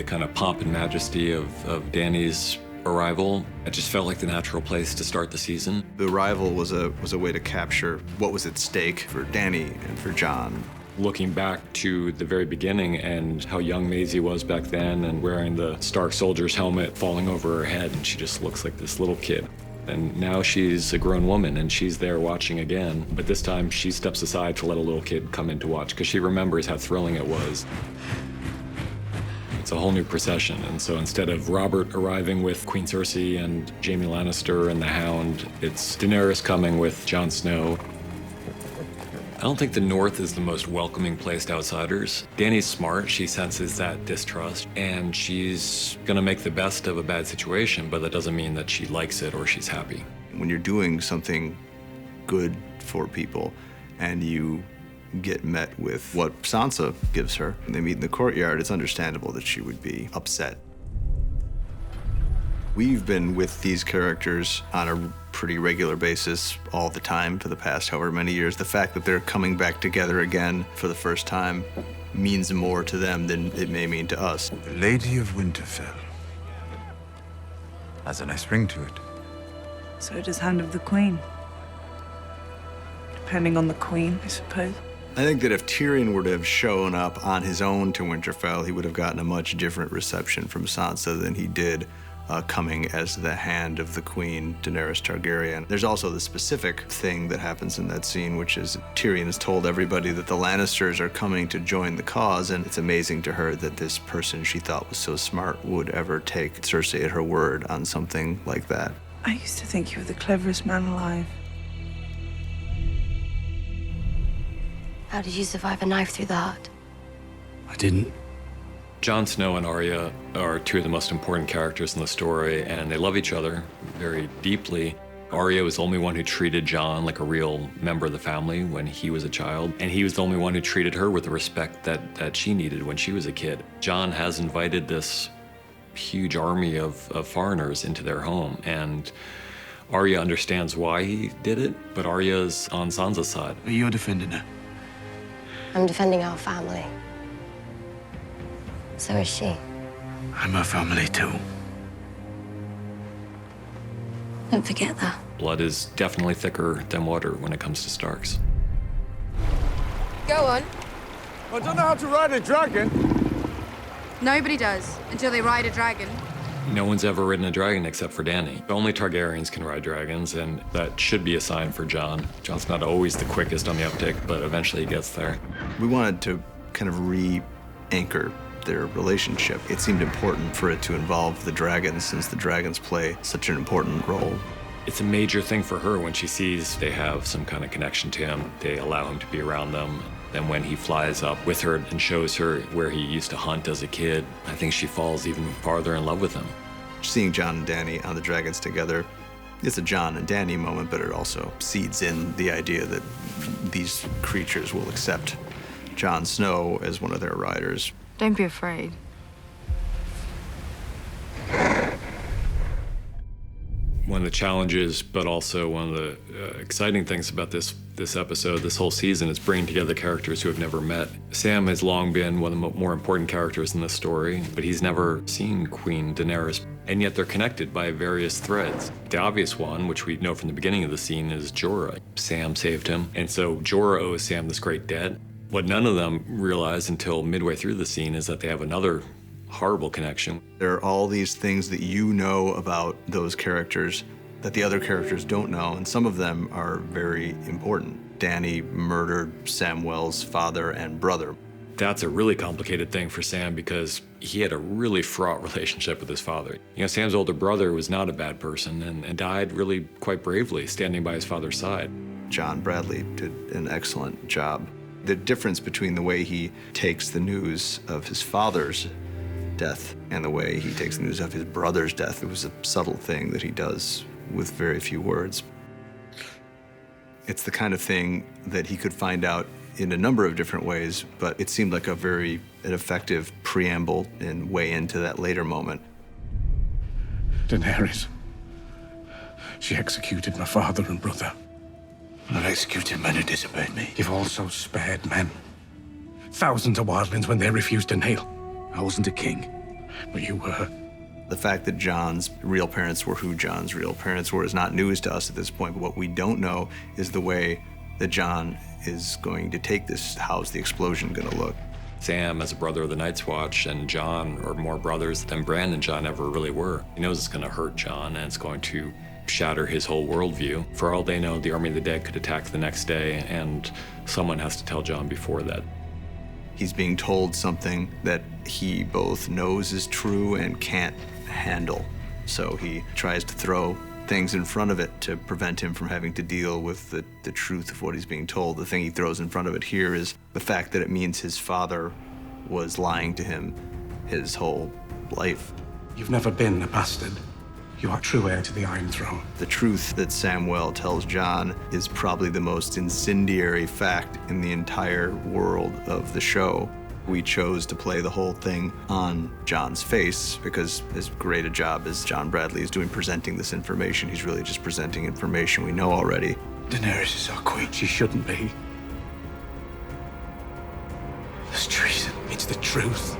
kind of pomp and majesty of Dany's arrival. It just felt like the natural place to start the season. The arrival was a way to capture what was at stake for Dany and for Jon. Looking back to the very beginning and how young Maisie was back then and wearing the Stark soldier's helmet falling over her head, and she just looks like this little kid. And now she's a grown woman and she's there watching again, but this time she steps aside to let a little kid come in to watch because she remembers how thrilling it was. It's a whole new procession, and so instead of Robert arriving with Queen Cersei and Jaime Lannister and the Hound, it's Daenerys coming with Jon Snow. I don't think the North is the most welcoming place to outsiders. Dany's smart, she senses that distrust, and she's gonna make the best of a bad situation, but that doesn't mean that she likes it or she's happy. When you're doing something good for people and you get met with what Sansa gives her, and they meet in the courtyard, it's understandable that she would be upset. We've been with these characters on a pretty regular basis all the time for the past however many years. The fact that they're coming back together again for the first time means more to them than it may mean to us. The Lady of Winterfell has a nice ring to it. So does Hand of the Queen. Depending on the Queen, I suppose. I think that if Tyrion were to have shown up on his own to Winterfell, he would have gotten a much different reception from Sansa than he did coming as the Hand of the Queen, Daenerys Targaryen. There's also the specific thing that happens in that scene, which is Tyrion has told everybody that the Lannisters are coming to join the cause, and it's amazing to her that this person she thought was so smart would ever take Cersei at her word on something like that. I used to think you were the cleverest man alive. How did you survive a knife through the heart? I didn't. Jon Snow and Arya are two of the most important characters in the story, and they love each other very deeply. Arya was the only one who treated Jon like a real member of the family when he was a child, and he was the only one who treated her with the respect that she needed when she was a kid. Jon has invited this huge army of foreigners into their home, and Arya understands why he did it, but Arya's on Sansa's side. You're defending her. I'm defending our family. So is she. I'm her family too. Don't forget that. Blood is definitely thicker than water when it comes to Starks. Go on. I don't know how to ride a dragon. Nobody does, until they ride a dragon. No one's ever ridden a dragon except for Dany. Only Targaryens can ride dragons, and that should be a sign for Jon. Jon's not always the quickest on the uptick, but eventually he gets there. We wanted to kind of re-anchor their relationship. It seemed important for it to involve the dragons, since the dragons play such an important role. It's a major thing for her when she sees they have some kind of connection to him. They allow him to be around them. And when he flies up with her and shows her where he used to hunt as a kid, I think she falls even farther in love with him. Seeing Jon and Dany on the dragons together, it's a Jon and Dany moment, but it also seeds in the idea that these creatures will accept Jon Snow as one of their riders. Don't be afraid. One of the challenges, but also one of the exciting things about this episode, this whole season, is bringing together characters who have never met. Sam has long been one of the more important characters in the story, but he's never seen Queen Daenerys, and yet they're connected by various threads. The obvious one, which we know from the beginning of the scene, is Jorah. Sam saved him, and so Jorah owes Sam this great debt. What none of them realize until midway through the scene is that they have another horrible connection. There are all these things that you know about those characters that the other characters don't know, and some of them are very important. Dany murdered Samwell's father and brother. That's a really complicated thing for Sam because he had a really fraught relationship with his father. You know, Sam's older brother was not a bad person and died really quite bravely, standing by his father's side. John Bradley did an excellent job. The difference between the way he takes the news of his father's death and the way he takes the news of his brother's death, it was a subtle thing that he does with very few words. It's the kind of thing that he could find out in a number of different ways, but it seemed like an effective preamble and way into that later moment. Daenerys. She executed my father and brother. Not executed men who disobeyed me. You've also spared men. Thousands of wildlings when they refused to kneel. I wasn't a king. But you were. The fact that Jon's real parents were who Jon's real parents were is not news to us at this point, but what we don't know is the way that Jon is going to take this. How's the explosion going to look? Sam as a brother of the Night's Watch and Jon are more brothers than Bran and Jon ever really were. He knows it's going to hurt Jon and it's going to shatter his whole worldview. For all they know, the Army of the Dead could attack the next day, and someone has to tell Jon before that. He's being told something that he both knows is true and can't handle. So he tries to throw things in front of it to prevent him from having to deal with the truth of what he's being told. The thing he throws in front of it here is the fact that it means his father was lying to him his whole life. You've never been a bastard. You are true heir to the Iron Throne. The truth that Samwell tells Jon is probably the most incendiary fact in the entire world of the show. We chose to play the whole thing on Jon's face because as great a job as John Bradley is doing presenting this information, he's really just presenting information we know already. Daenerys is our queen. She shouldn't be. There's treason. It's the truth.